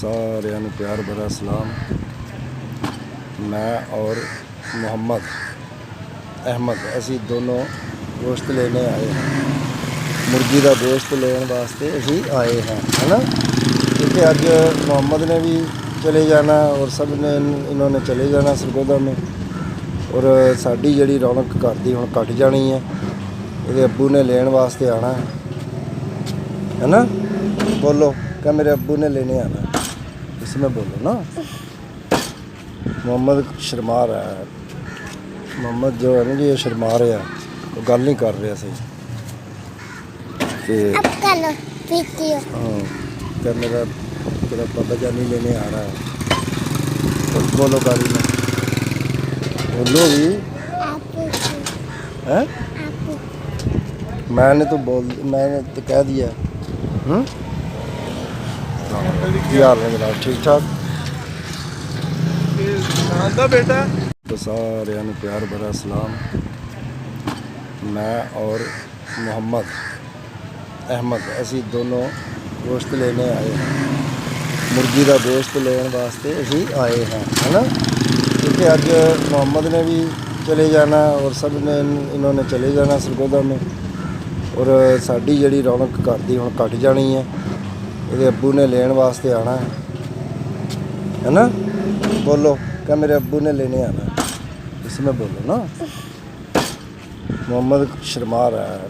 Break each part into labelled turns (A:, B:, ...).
A: सारिਆਂ ਨੂੰ प्यार भरा सलाम। मैं और मोहम्मद अहमद असी दोनों गोश्त लेने आए हैं। मुर्गी का गोश्त लेने वास्ते असी आए हैं, है ना। क्योंकि अज मोहम्मद ने भी चले जाना और सब ने इन्होंने चले जाना सरगोदा में, और साड़ी जी रौनक घर की हुण घट जानी है। ये अब्बू ने लेने वास्ते आना है ना। बोलो क्या मेरे अब्बू ने लेने आना है, इसमें बोलो ना। मोहम्मद शर्मा रहा है, मोहम्मद जो है ना जी, ये शर्मा रहा है, वो गल नहीं कर रहा सही। हाँ, क्या मेरा तेरा पापा जानी लेने आ रहा है, तो बोलो गाड़ी में बोलो भी है। मैंने तो कह दिया। क्या हाल है जनाब, ठीक ठाक।
B: बेटा
A: तो सारिਆਂ ਨੂੰ प्यार भरा सलाम। मैं और मोहम्मद अहमद असी दोनों गोश्त लेने आए हैं। मुर्गी का गोश्त लेने वास्ते असी आए हैं, है ना। क्योंकि अज मोहम्मद ने भी चले जाना और सब ने इन्होंने चले जाना सरगोदा में, और साड़ी जी रौनक घर की हुण घट जानी है। ये अब्बू ने लेने वास्ते आना है ना। बोलो क्या मेरे अब्बू ने लेने आना है, इसमें बोलो ना। मोहम्मद शर्मा रहा है,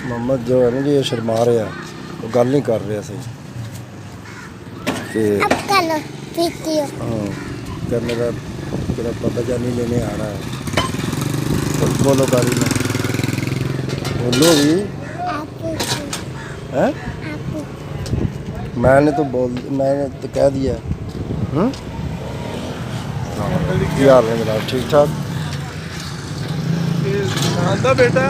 A: मोहम्मद जो है ना जी, ये शर्मा रहा है, वो गल नहीं कर रहा सही। हाँ, क्या मेरा तेरा पापा जानी लेने आ रहा है, तो बोलो गाड़ी में बोलो भी है। मैंने तो कह दिया। क्या हाल है जनाब, ठीक ठाक।
B: बेटा